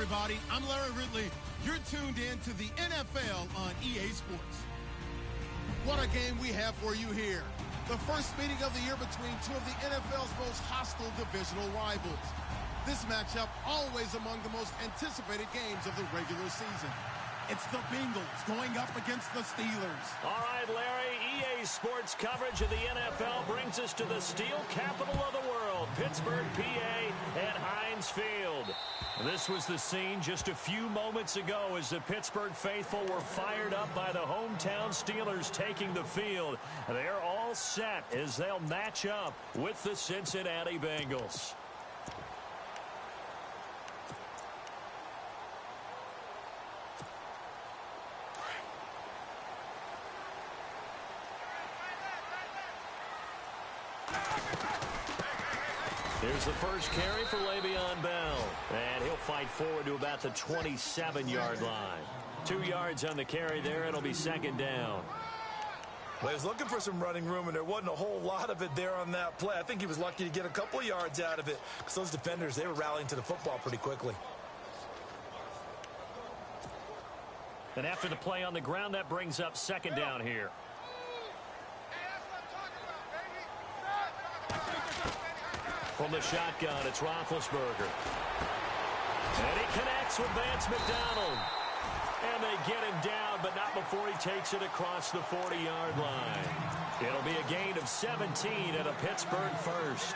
everybody. I'm Larry Ridley. You're tuned in to the NFL on EA Sports. What a game we have for you here. The first meeting of the year between two of the NFL's most hostile divisional rivals. This matchup always among the most anticipated games of the regular season. It's the Bengals going up against the Steelers. All right, Larry, EA Sports coverage of the NFL brings us to the steel capital of the world, Pittsburgh, PA, at Heinz Field. This was the scene just a few moments ago as the Pittsburgh faithful were fired up by the hometown Steelers taking the field. They're all set as they'll match up with the Cincinnati Bengals. Here's the first carry for Le'Veon Bell. And he'll fight forward to about the 27-yard line. 2 yards on the carry there. It'll be second down. Well, he was looking for some running room, and there wasn't a whole lot of it there on that play. I think he was lucky to get a couple of yards out of it because those defenders, they were rallying to the football pretty quickly. And after the play on the ground, that brings up second down here. From the shotgun, it's Roethlisberger. And he connects with Vance McDonald. And they get him down, but not before he takes it across the 40-yard line. It'll be a gain of 17 and a Pittsburgh first.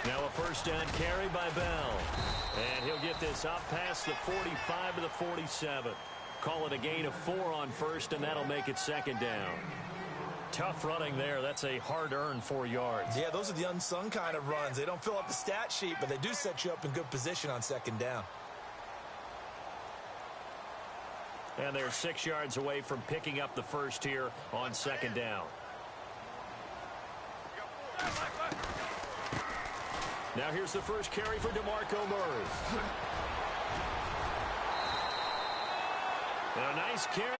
Now a first down carry by Bell. And he'll get this up past the 45 to the 47. Call it a gain of 4 on first, and that'll make it second down. Tough running there. That's a hard-earned 4 yards. Yeah, those are the unsung kind of runs. They don't fill up the stat sheet, but they do set you up in good position on second down. And they're 6 yards away from picking up the first here on second down. Now here's the first carry for DeMarco Murray. And a nice carry.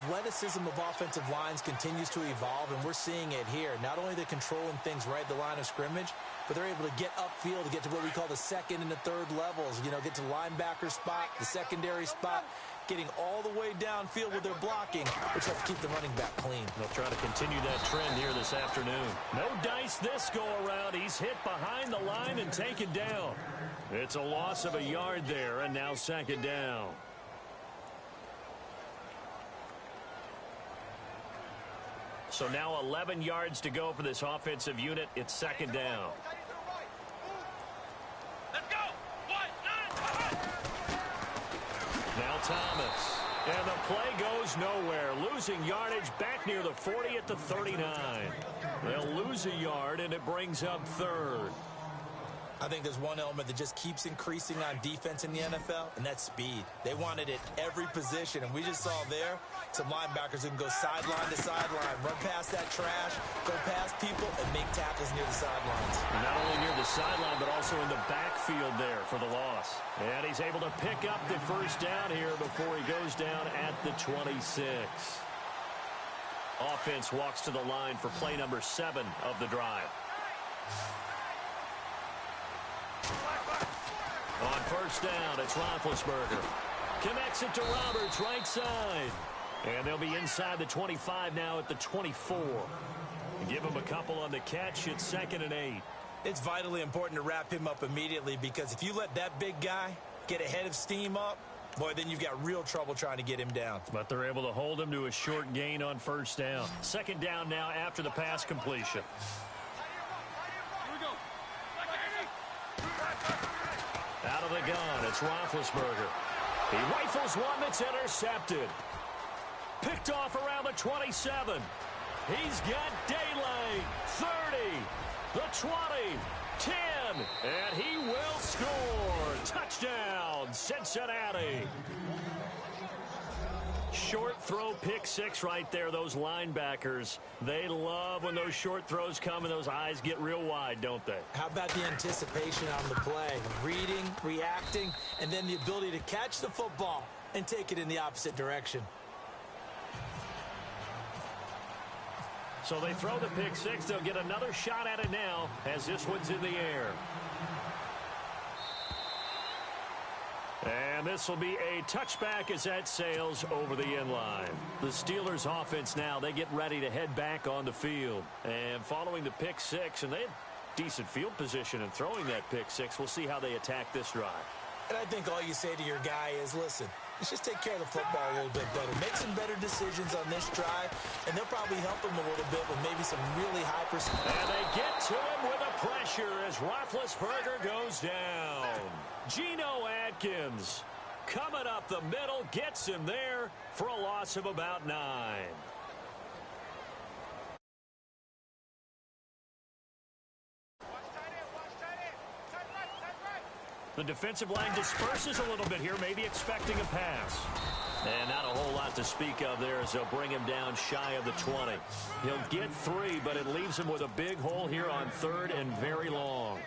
Athleticism of offensive lines continues to evolve, and we're seeing it here. Not only are they controlling things right at the line of scrimmage, but they're able to get upfield to get to what we call the second and the third levels. You know, get to the linebacker spot, the secondary spot, getting all the way downfield with their blocking, which helps keep the running back clean. They'll try to continue that trend here this afternoon. No dice this go-around. He's hit behind the line and taken down. It's a loss of a yard there, and now second down. So now 11 yards to go for this offensive unit. It's second down. Now Thomas. And the play goes nowhere. Losing yardage back near the 40 at the 39. They'll lose a yard, and it brings up third. I think there's one element that just keeps increasing on defense in the NFL, and that's speed. They want it at every position, and we just saw there some linebackers who can go sideline to sideline, run past that trash, go past people, and make tackles near the sidelines. Not only near the sideline, but also in the backfield there for the loss. And he's able to pick up the first down here before he goes down at the 26. Offense walks to the line for play number 7 of the drive. On first down, it's Roethlisberger. Connects it to Roberts, right side. And they'll be inside the 25 now at the 24. Give him a couple on the catch. It's second and 8. It's vitally important to wrap him up immediately, because if you let that big guy get a head of steam up, boy, then you've got real trouble trying to get him down. But they're able to hold him to a short gain on first down. Second down now after the pass completion. Out of the gun, it's Roethlisberger. He rifles one that's intercepted. Picked off around the 27. He's got daylight. 30, the 20, 10, and he will score. Touchdown, Cincinnati. short throw pick six right there. Those linebackers, they love when those short throws come and those eyes get real wide, don't they? How about the anticipation on the play? Reading, reacting, and then the ability to catch the football and take it in the opposite direction. So they throw the pick six. They'll get another shot at it now as this one's in the air. And this will be a touchback as that sails over the end line. The Steelers offense now, they get ready to head back on the field. And following the pick six, and they have decent field position in throwing that pick six. We'll see how they attack this drive. And I think all you say to your guy is, listen, let's just take care of the football a little bit better. Make some better decisions on this drive, and they'll probably help him a little bit with maybe some really high percentage. And they get to him with a pressure as Roethlisberger goes down. Geno Atkins coming up the middle, gets him there for a loss of about 9. The defensive line disperses a little bit here, maybe expecting a pass. And not a whole lot to speak of there as they'll bring him down shy of the 20. He'll get 3, but it leaves him with a big hole here on 3rd and very long.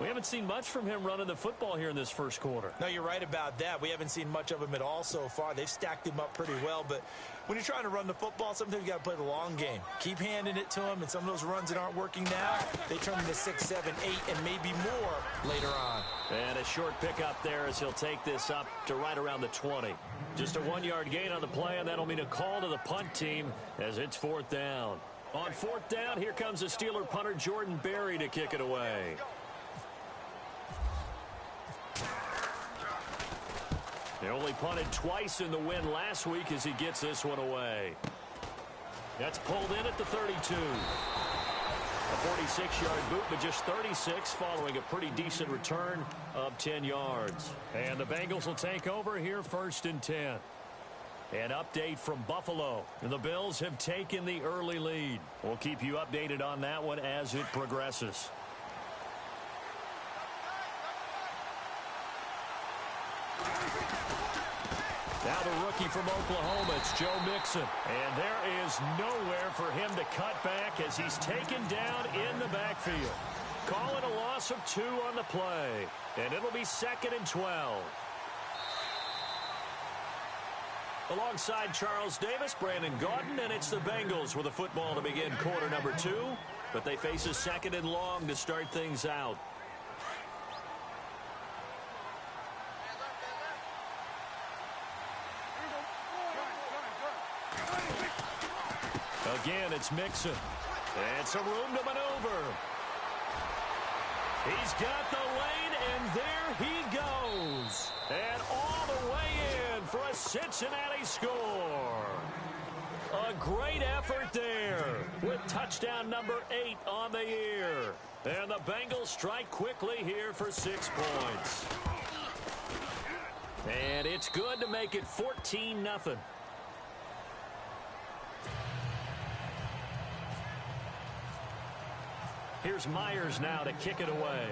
We haven't seen much from him running the football here in this first quarter. No, you're right about that. We haven't seen much of him at all so far. They've stacked him up pretty well, but when you're trying to run the football, sometimes you got to play the long game. Keep handing it to him, and some of those runs that aren't working now, they turn into 6, 7, 8, and maybe more later on. And a short pickup there as he'll take this up to right around the 20. Just a 1-yard gain on the play, and that'll mean a call to the punt team as it's 4th down. On 4th down, here comes the Steeler punter Jordan Berry to kick it away. They only punted twice in the win last week as he gets this one away. That's pulled in at the 32. A 46-yard boot, but just 36 following a pretty decent return of 10 yards. And the Bengals will take over here 1st and 10. An update from Buffalo. And the Bills have taken the early lead. We'll keep you updated on that one as it progresses. Now the rookie from Oklahoma, it's Joe Mixon. And there is nowhere for him to cut back as he's taken down in the backfield. Call it a loss of 2 on the play. And it'll be 2nd and 12. Alongside Charles Davis, Brandon Gaudin, and it's the Bengals with a football to begin quarter number 2. But they face a 2nd and long to start things out. Again, it's Mixon. And some room to maneuver. He's got the lane, and there he goes. And all the way in for a Cincinnati score. A great effort there with touchdown number 8 on the year. And the Bengals strike quickly here for 6 points. And it's good to make it 14-0. Here's Myers now to kick it away.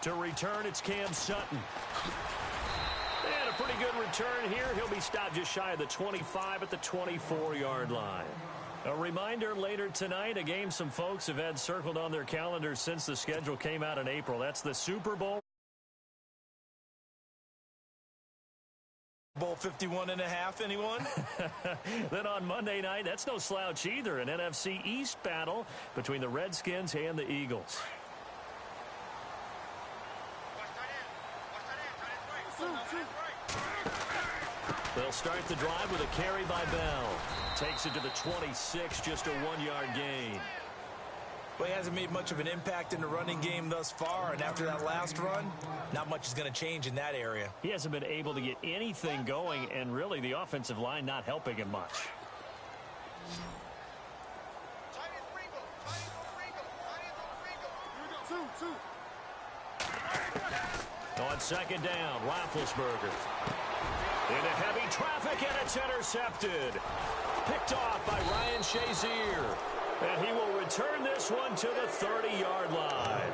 To return, it's Cam Sutton. And a pretty good return here. He'll be stopped just shy of the 25 at the 24-yard line. A reminder later tonight, a game some folks have had circled on their calendars since the schedule came out in April. That's the Super Bowl. Bowl 51.5, anyone? Then on Monday night, that's no slouch either. An NFC East battle between the Redskins and the Eagles. They'll start the drive with a carry by Bell. Takes it to the 26, just a 1-yard gain. Well, he hasn't made much of an impact in the running game thus far, and after that last run, not much is going to change in that area. He hasn't been able to get anything going, and really the offensive line not helping him much. On 2nd down, Roethlisberger. Into heavy traffic, and it's intercepted. Picked off by Ryan Shazier. And he will return this one to the 30-yard line.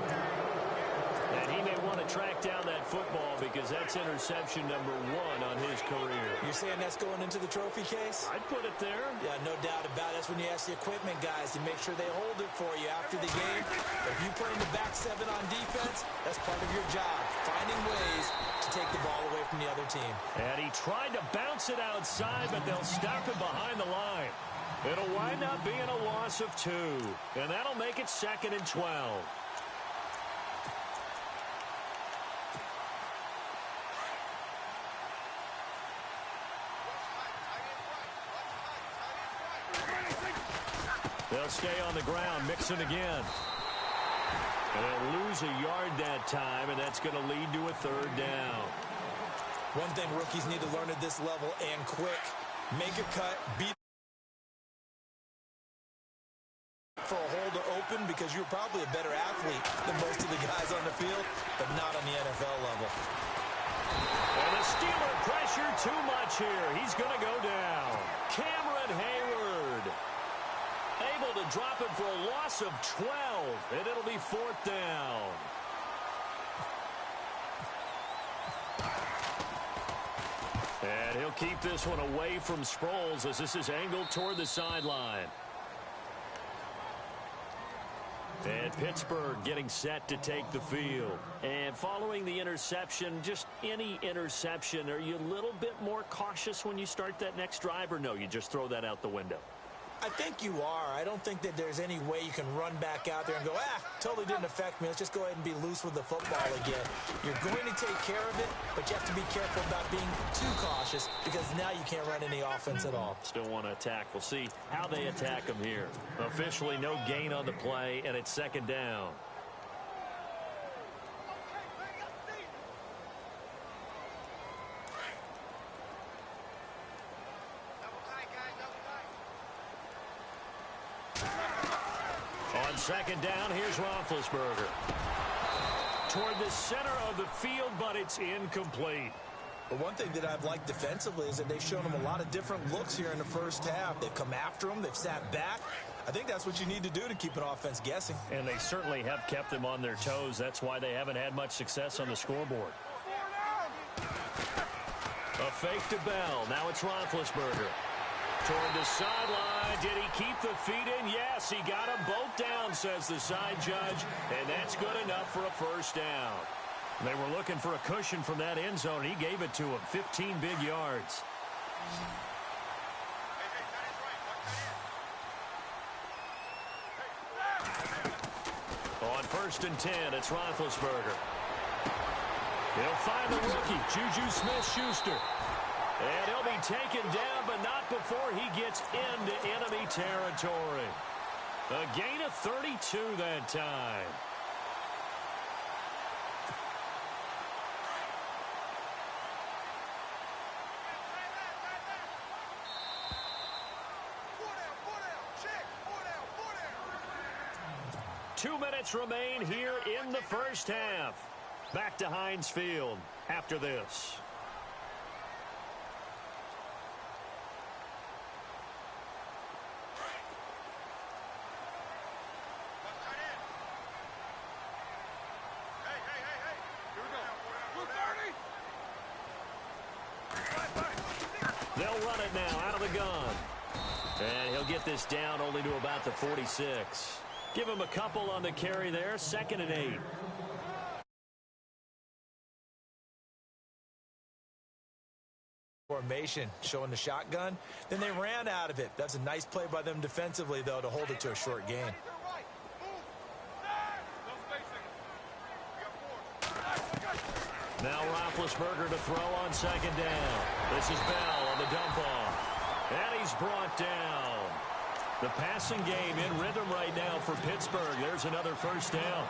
And he may want to track down that football as that's interception number 1 on his career. You're saying that's going into the trophy case? I'd put it there. Yeah, no doubt about it. That's when you ask the equipment guys to make sure they hold it for you after the game. If you play in the back 7 on defense, that's part of your job, finding ways to take the ball away from the other team. And he tried to bounce it outside, but they'll stop him behind the line. It'll wind up being a loss of 2, and that'll make it 2nd and 12. They'll stay on the ground, mixing again. And they'll lose a yard that time, and that's going to lead to a 3rd down. One thing rookies need to learn at this level, and quick, make a cut, beat for a hole to open, because you're probably a better athlete than most of the guys on the field, but not on the NFL level. And the Steeler pressure too much here. He's going to go down. Cameron Hayward able to drop it for a loss of 12, and it'll be 4th down. And he'll keep this one away from Sproles as this is angled toward the sideline. And Pittsburgh getting set to take the field. And following the interception, just any interception, are you a little bit more cautious when you start that next drive, or no, you just throw that out the window? I think you are. I don't think that there's any way you can run back out there and go, totally didn't affect me. Let's just go ahead and be loose with the football again. You're going to take care of it, but you have to be careful about being too cautious, because now you can't run any offense at all. Still want to attack. We'll see how they attack him here. Officially no gain on the play, and it's 2nd down. On 2nd down, here's Roethlisberger. Toward the center of the field, but it's incomplete. But one thing that I've liked defensively is that they've shown him a lot of different looks here in the first half. They've come after him. They've sat back. I think that's what you need to do to keep an offense guessing. And they certainly have kept them on their toes. That's why they haven't had much success on the scoreboard. A fake to Bell. Now it's Roethlisberger. Toward the sideline. Did he keep the feet in? Yes, he got them both down, says the side judge. And that's good enough for a 1st down. They were looking for a cushion from that end zone. He gave it to him. 15 big yards. On 1st and 10, it's Roethlisberger. He'll find the rookie, Juju Smith-Schuster. And he'll be taken down, but not before he gets into enemy territory. A gain of 32 that time. Two minutes remain here in the first half. Back to Heinz Field after this. They'll run it now out of the gun. And he'll get this down only to about the 46. Give him a couple on the carry there. 2nd and 8. Formation, showing the shotgun. Then they ran out of it. That's a nice play by them defensively, though, to hold it to a short gain. Now Roethlisberger to throw on 2nd down. This is Bell on the dump off. And he's brought down. The passing game in rhythm right now for Pittsburgh. There's another 1st down.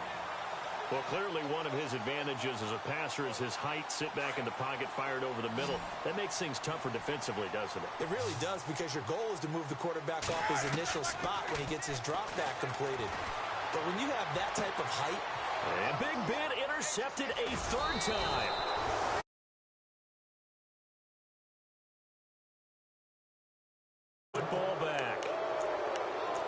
Well, clearly one of his advantages as a passer is his height. Sit back in the pocket, fired over the middle. That makes things tougher defensively, doesn't it? It really does, because your goal is to move the quarterback off his initial spot when he gets his drop back completed. But when you have that type of height... And Big Ben intercepted a 3rd time. Football back.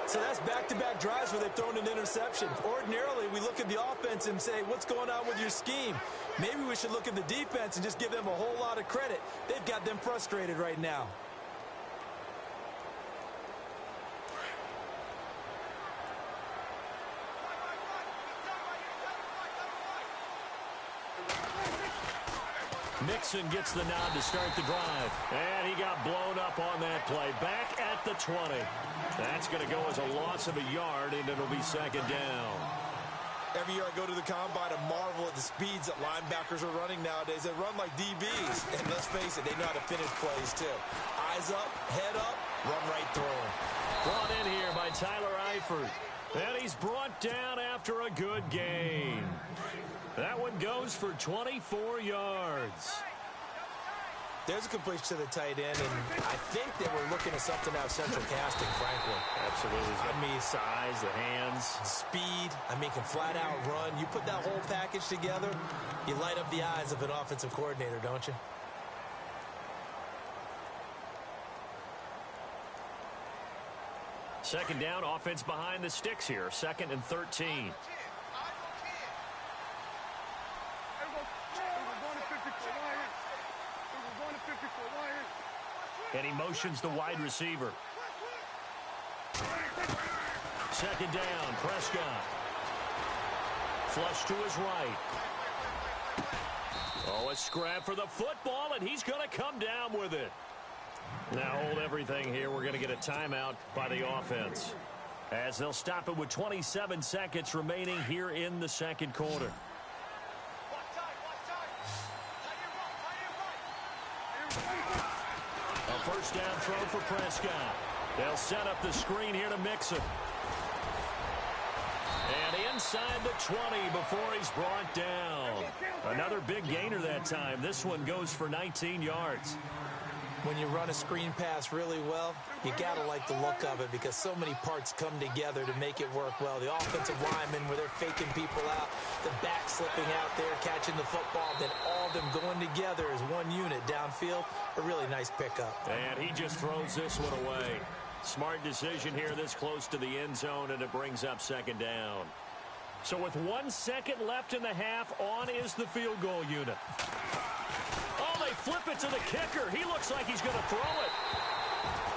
So that's back-to-back drives where they've thrown an interception. Ordinarily, we look at the offense and say, what's going on with your scheme? Maybe we should look at the defense and just give them a whole lot of credit. They've got them frustrated right now. Mixon gets the nod to start the drive. And he got blown up on that play. Back at the 20. That's going to go as a loss of a yard, and it'll be second down. Every year I go to the combine and marvel at the speeds that linebackers are running nowadays. They run like DBs. And let's face it, they know how to finish plays too. Eyes up, head up, run right through them. Brought in here by Tyler Eifert. And he's brought down after a good gain. That one goes for 24 yards. There's a completion to the tight end, and I think they were looking at something out of central casting, frankly. Absolutely. I mean, size, the hands. Speed. I mean, can flat out run. You put that whole package together, you light up the eyes of an offensive coordinator, don't you? Second down, offense behind the sticks here. 2nd and 13. And he motions the wide receiver. Second down, Prescott. Flush to his right. Oh, a scrap for the football, and he's going to come down with it. Now hold everything here. We're going to get a timeout by the offense, as they'll stop it with 27 seconds remaining here in the second quarter. A first down throw for Prescott. They'll set up the screen here to Mixon. And inside the 20 before he's brought down. Another big gainer that time. This one goes for 19 yards. When you run a screen pass really well, you got to like the look of it because so many parts come together to make it work well. The offensive linemen, where they're faking people out, the back slipping out there, catching the football, then all of them going together as one unit downfield. A really nice pickup. And he just throws this one away. Smart decision here this close to the end zone, and it brings up second down. So with 1 second left in the half, on is the field goal unit. Oh, they flip it to the kicker. He looks like he's going to throw it.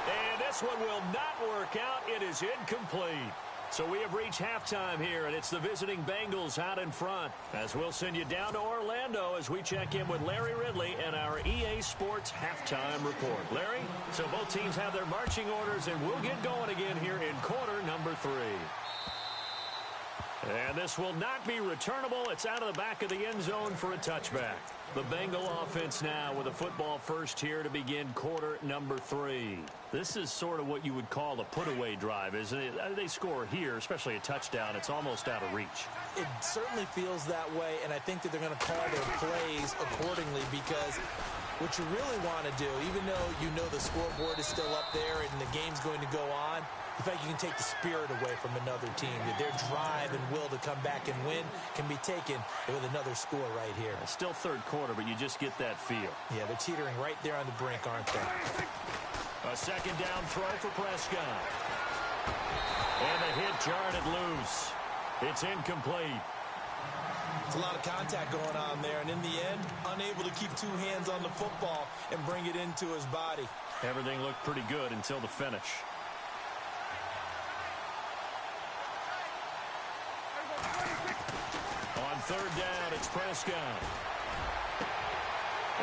And this one will not work out. It is incomplete. So we have reached halftime here, and it's the visiting Bengals out in front. As we'll send you down to Orlando as we check in with Larry Ridley and our EA Sports halftime report. Larry, so both teams have their marching orders, and we'll get going again here in quarter number 3. And this will not be returnable. It's out of the back of the end zone for a touchback. The Bengal offense now with a football first here to begin quarter number 3. This is sort of what you would call a put-away drive, isn't it? They score here, especially a touchdown. It's almost out of reach. It certainly feels that way, and I think that they're going to call their plays accordingly because what you really want to do, even though you know the scoreboard is still up there and the game's going to go on, in fact, you can take the spirit away from another team. Their drive and will to come back and win can be taken with another score right here. It's still third quarter, but you just get that feel. Yeah, they're teetering right there on the brink, aren't they? A second down throw for Prescott. And the hit jarred it loose. It's incomplete. It's a lot of contact going on there, and in the end, unable to keep two hands on the football and bring it into his body. Everything looked pretty good until the finish. On third down, it's Prescott.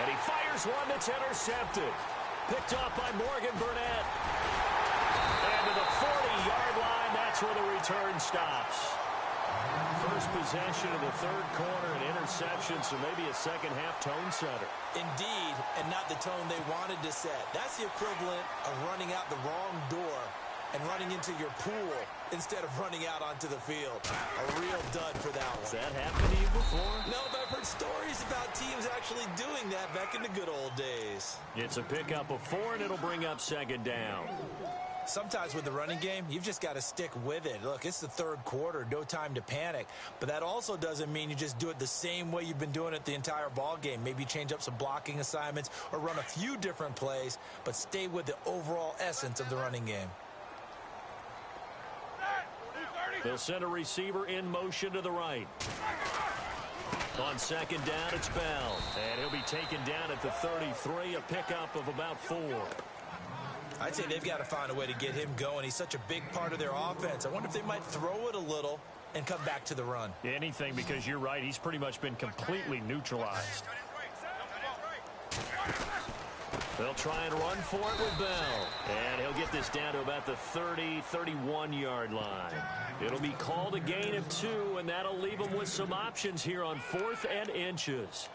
And he fires one that's intercepted. Picked off by Morgan Burnett. And to the 40-yard line, that's where the return stops. First possession of the third quarter, an interception, so maybe a second-half tone setter. Indeed, and not the tone they wanted to set. That's the equivalent of running out the wrong door and running into your pool instead of running out onto the field. A real dud for that one. Has that happened to you before? No, but I've heard stories about teams actually doing that back in the good old days. It's a pickup of 4, and it'll bring up second down. Sometimes with the running game, you've just got to stick with it. Look, it's the third quarter, no time to panic. But that also doesn't mean you just do it the same way you've been doing it the entire ball game. Maybe change up some blocking assignments or run a few different plays, but stay with the overall essence of the running game. They'll send a receiver in motion to the right. On second down, it's Bell. And he'll be taken down at the 33, a pickup of about 4. I'd say they've got to find a way to get him going. He's such a big part of their offense. I wonder if they might throw it a little and come back to the run. Anything, because you're right. He's pretty much been completely neutralized. They'll try and run for it with Bell. And he'll get this down to about the 30, 31-yard line. It'll be called a gain of 2, and that'll leave them with some options here on 4th and inches.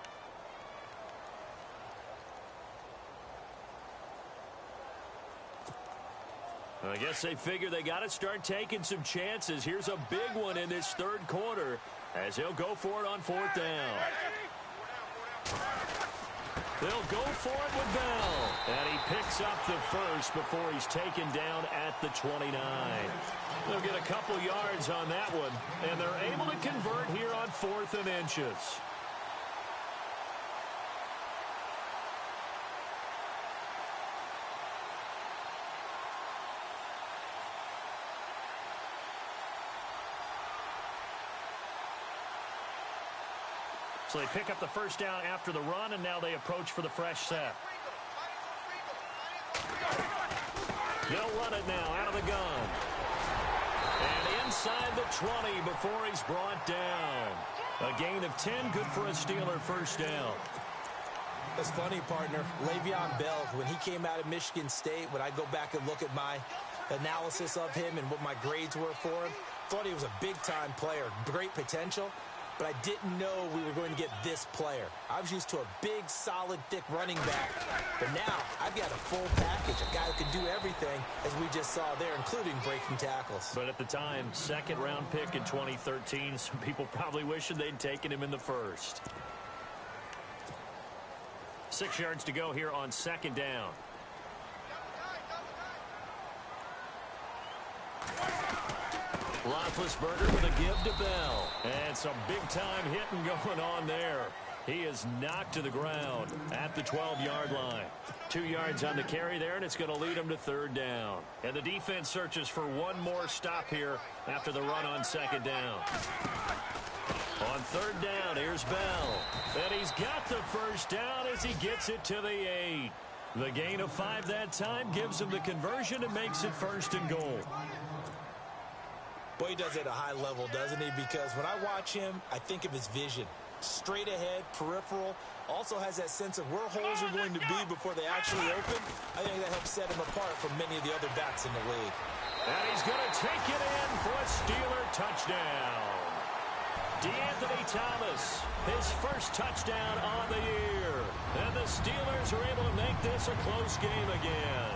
I guess they figure they got to start taking some chances. Here's a big one in this third quarter as he'll go for it on 4th down. They'll go for it with Bell. And he picks up the first before he's taken down at the 29. They'll get a couple yards on that one, and they're able to convert here on 4th and inches. So they pick up the first down after the run, and now they approach for the fresh set. They'll run it now out of the gun. And inside the 20 before he's brought down. A gain of 10, good for a Steeler first down. That's funny, partner. Le'Veon Bell, when he came out of Michigan State, when I go back and look at my analysis of him and what my grades were for him, thought he was a big-time player, great potential. But I didn't know we were going to get this player. I was used to a big, solid, thick running back. But now I've got a full package, a guy who can do everything, as we just saw there, including breaking tackles. But at the time, second-round pick in 2013, some people probably wishing they'd taken him in the first. 6 yards to go here on second down. Roethlisberger with a give to Bell. And some big-time hitting going on there. He is knocked to the ground at the 12-yard line. 2 yards on the carry there, and it's going to lead him to third down. And the defense searches for one more stop here after the run on second down. On third down, here's Bell. And he's got the first down as he gets it to the 8. The gain of 5 that time gives him the conversion and makes it first and goal. Boy, he does it at a high level, doesn't he? Because when I watch him, I think of his vision. Straight ahead, peripheral. Also has that sense of where holes are going to be before they actually open. I think that helps set him apart from many of the other backs in the league. And he's going to take it in for a Steeler touchdown. DeAnthony Thomas, his first touchdown on the year. And the Steelers are able to make this a close game again.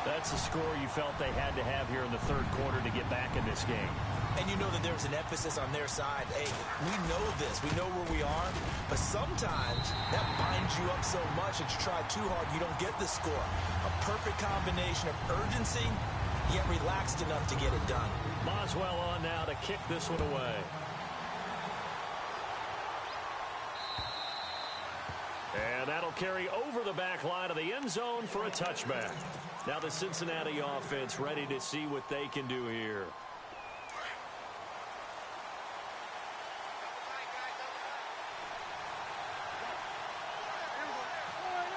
That's the score you felt they had to have here in the third quarter to get back in this game. And you know that there's an emphasis on their side. Hey, we know this. We know where we are. But sometimes that binds you up so much that you try too hard, you don't get the score. A perfect combination of urgency, yet relaxed enough to get it done. Boswell on now to kick this one away. And that'll carry over the back line of the end zone for a touchback. Now the Cincinnati offense ready to see what they can do here.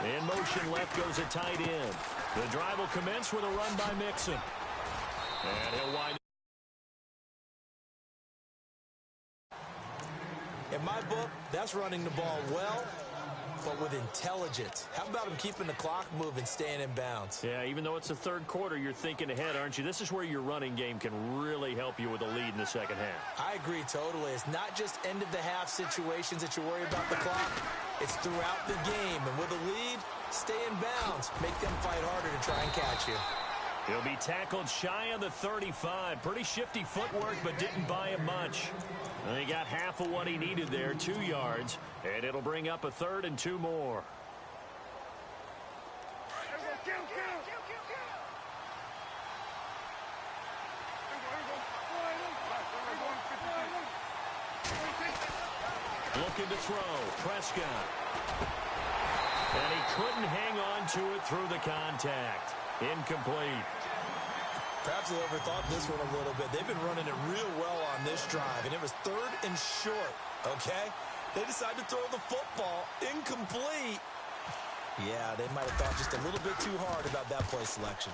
In motion left goes a tight end. The drive will commence with a run by Mixon. And he'll wind. In my book, that's running the ball well, but with intelligence. How about him keeping the clock moving, staying in bounds? Yeah, even though it's the third quarter, you're thinking ahead, aren't you? This is where your running game can really help you with a lead in the second half. I agree totally. It's not just end-of-the-half situations that you worry about the clock. It's throughout the game. And with a lead, stay in bounds. Make them fight harder to try and catch you. He'll be tackled shy of the 35. Pretty shifty footwork, but didn't buy him much. And he got half of what he needed there, 2 yards. And it'll bring up a third and 2 more. Looking to throw, Prescott. And he couldn't hang on to it through the contact. Incomplete. Perhaps they overthought this one a little bit. They've been running it real well on this drive, and it was 3rd and short, okay? They decided to throw the football incomplete. Yeah, they might have thought just a little bit too hard about that play selection.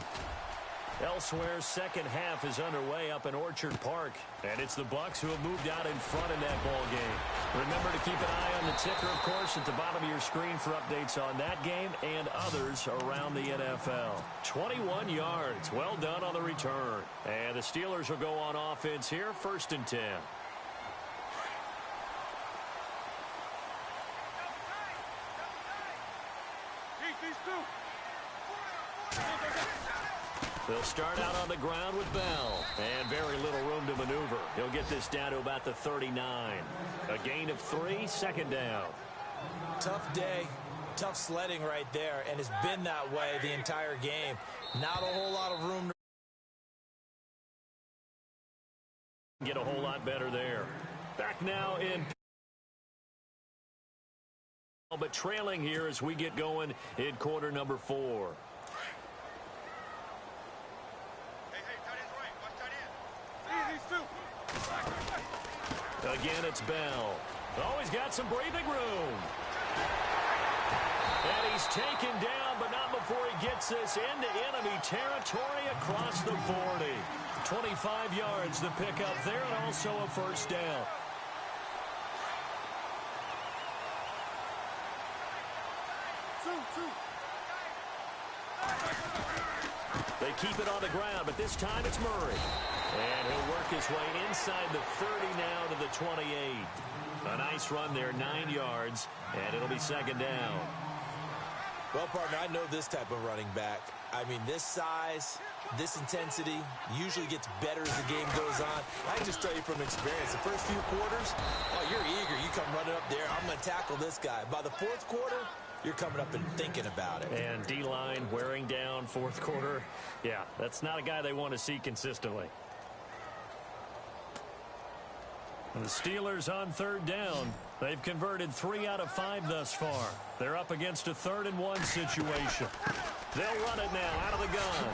Elsewhere, second half is underway up in Orchard Park, and it's the Bucs who have moved out in front in that ball game. Remember to keep an eye on the ticker, of course, at the bottom of your screen for updates on that game and others around the NFL. 21 yards. Well done on the return. And the Steelers will go on offense here, 1st and 10. They'll start out on the ground with Bell. And very little room to maneuver. He'll get this down to about the 39. A gain of 3, 2nd down. Tough day, tough sledding right there, and it's been that way the entire game. Not a whole lot of room to get a whole lot better there. Back now in, but trailing here as we get going in quarter number 4. Again, it's Bell. Oh, he's got some breathing room. And he's taken down, but not before he gets this into enemy territory across the 40. 25 yards the pickup there, and also a 1st down. They keep it on the ground, but this time it's Murray. And he'll work his way inside the 30 now to the 28. A nice run there, 9 yards, and it'll be 2nd down. Well, partner, I know this type of running back. I mean, this size, this intensity usually gets better as the game goes on. I can just tell you from experience, the first few quarters, oh, you're eager. You come running up there, I'm going to tackle this guy. By the 4th quarter, you're coming up and thinking about it. And D-line wearing down 4th quarter. Yeah, that's not a guy they want to see consistently. And the Steelers on 3rd down. They've converted 3 out of 5 thus far. They're up against a 3rd and 1 situation. They'll run it now out of the gun.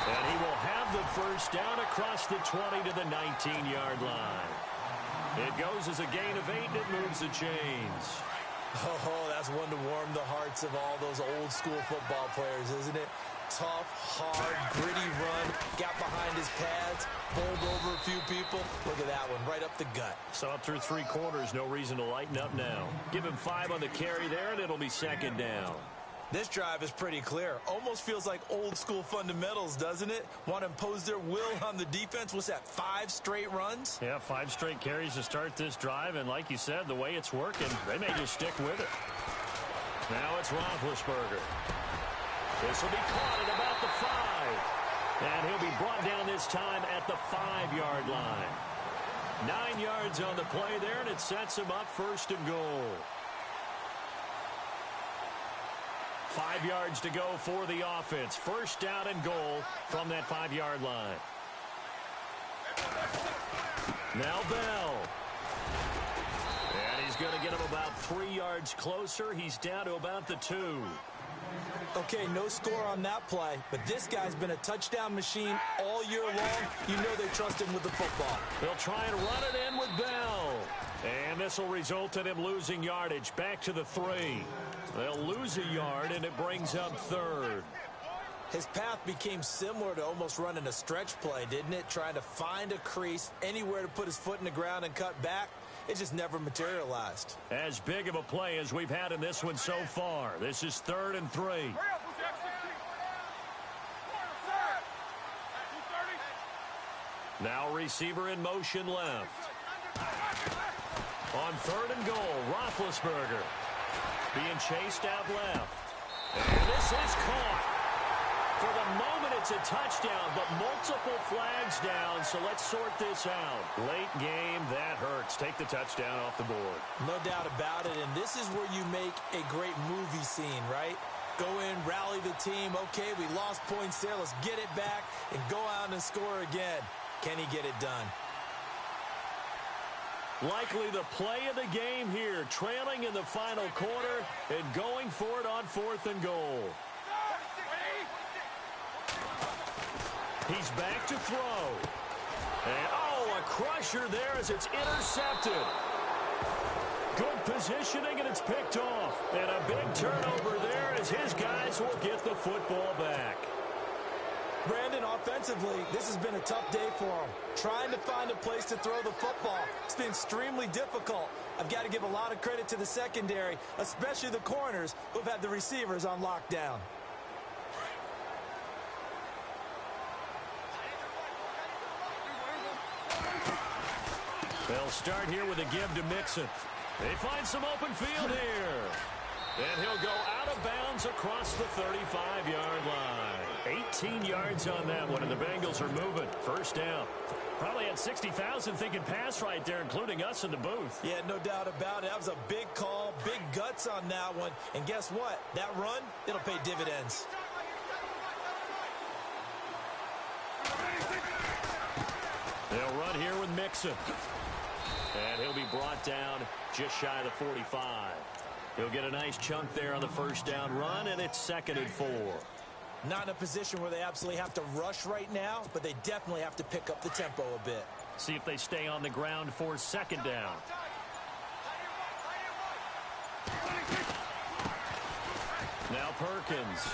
And he will have the 1st down across the 20 to the 19-yard line. It goes as a gain of 8, and it moves the chains. Oh, that's one to warm the hearts of all those old-school football players, isn't it? Tough, hard, gritty run, got behind his pads, bowled over a few people. Look at that one, right up the gut. Saw it through 3 quarters, no reason to lighten up now. Give him 5 on the carry there, and it'll be 2nd down. This drive is pretty clear. Almost feels like old-school fundamentals, doesn't it? Want to impose their will on the defense. What's that, 5 straight runs? Yeah, 5 straight carries to start this drive, and like you said, the way it's working, they may just stick with it. Now it's Roethlisberger. This will be caught at about the 5. And he'll be brought down this time at the 5-yard line. 9 yards on the play there, and it sets him up 1st and goal. 5 yards to go for the offense. 1st down and goal from that 5-yard line. Now Bell. And he's going to get him about 3 yards closer. He's down to about the 2. Okay, no score on that play, but this guy's been a touchdown machine all year long. You know they trust him with the football. They'll try and run it in with Bell. And this will result in him losing yardage back to the 3. They'll lose a yard, and it brings up 3rd. His path became similar to almost running a stretch play, didn't it? Trying to find a crease, anywhere to put his foot in the ground and cut back. It just never materialized. As big of a play as we've had in this one so far. This is 3rd and 3. Now receiver in motion left. On 3rd and goal, Roethlisberger being chased out left. And this is caught. For the moment, it's a touchdown, but multiple flags down, so let's sort this out. Late game, that hurts. Take the touchdown off the board. No doubt about it, and this is where you make a great movie scene, right? Go in, rally the team. Okay, we lost points there. Let's get it back and go out and score again. Can he get it done? Likely the play of the game here, trailing in the final quarter and going for it on 4th and goal. He's back to throw. And, oh, a crusher there as it's intercepted. Good positioning, and it's picked off. And a big turnover there as his guys will get the football back. Brandon, offensively, this has been a tough day for him. Trying to find a place to throw the football. It's been extremely difficult. I've got to give a lot of credit to the secondary, especially the corners who've had the receivers on lockdown. They'll start here with a give to Mixon. They find some open field here. And he'll go out of bounds across the 35-yard line. 18 yards on that one, and the Bengals are moving. First down. Probably had 60,000 thinking pass right there, including us in the booth. Yeah, no doubt about it. That was a big call, big guts on that one. And guess what? That run, it'll pay dividends. They'll run here with Mixon. And he'll be brought down just shy of the 45. He'll get a nice chunk there on the first down run, and it's 2nd and 4. Not in a position where they absolutely have to rush right now, but they definitely have to pick up the tempo a bit. See if they stay on the ground for 2nd down. Now Perkins.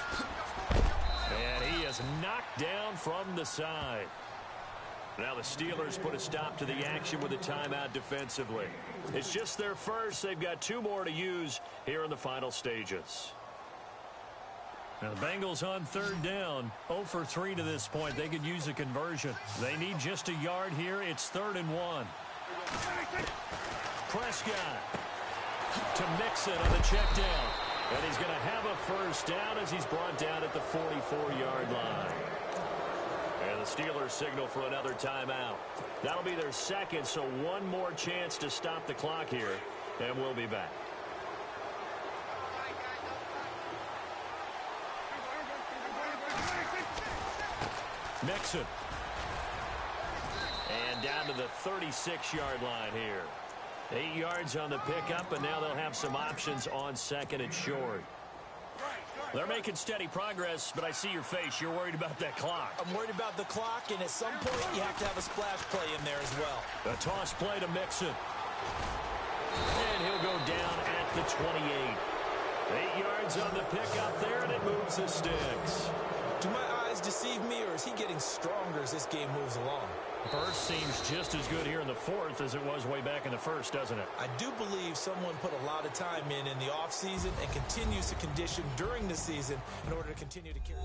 And he is knocked down from the side. Now the Steelers put a stop to the action with a timeout defensively. It's just their first. They've got 2 more to use here in the final stages. Now the Bengals on 3rd down. 0 for 3 to this point. They could use a conversion. They need just a yard here. It's 3rd and 1. Prescott to Mixon on the check down. And he's going to have a first down as he's brought down at the 44-yard line. And the Steelers signal for another timeout. That'll be their second, so one more chance to stop the clock here, and we'll be back. Mixon. And down to the 36-yard line here. 8 yards on the pickup, and now they'll have some options on 2nd and short. They're making steady progress, but I see your face. You're worried about that clock. I'm worried about the clock, and at some point, you have to have a splash play in there as well. A toss play to Mixon. And he'll go down at the 28. 8 yards on the pickup there, and it moves the sticks. Do my eyes deceive me, or is he getting stronger as this game moves along? Burst seems just as good here in the 4th as it was way back in the 1st, doesn't it? I do believe someone put a lot of time in the offseason and continues to condition during the season in order to continue to carry.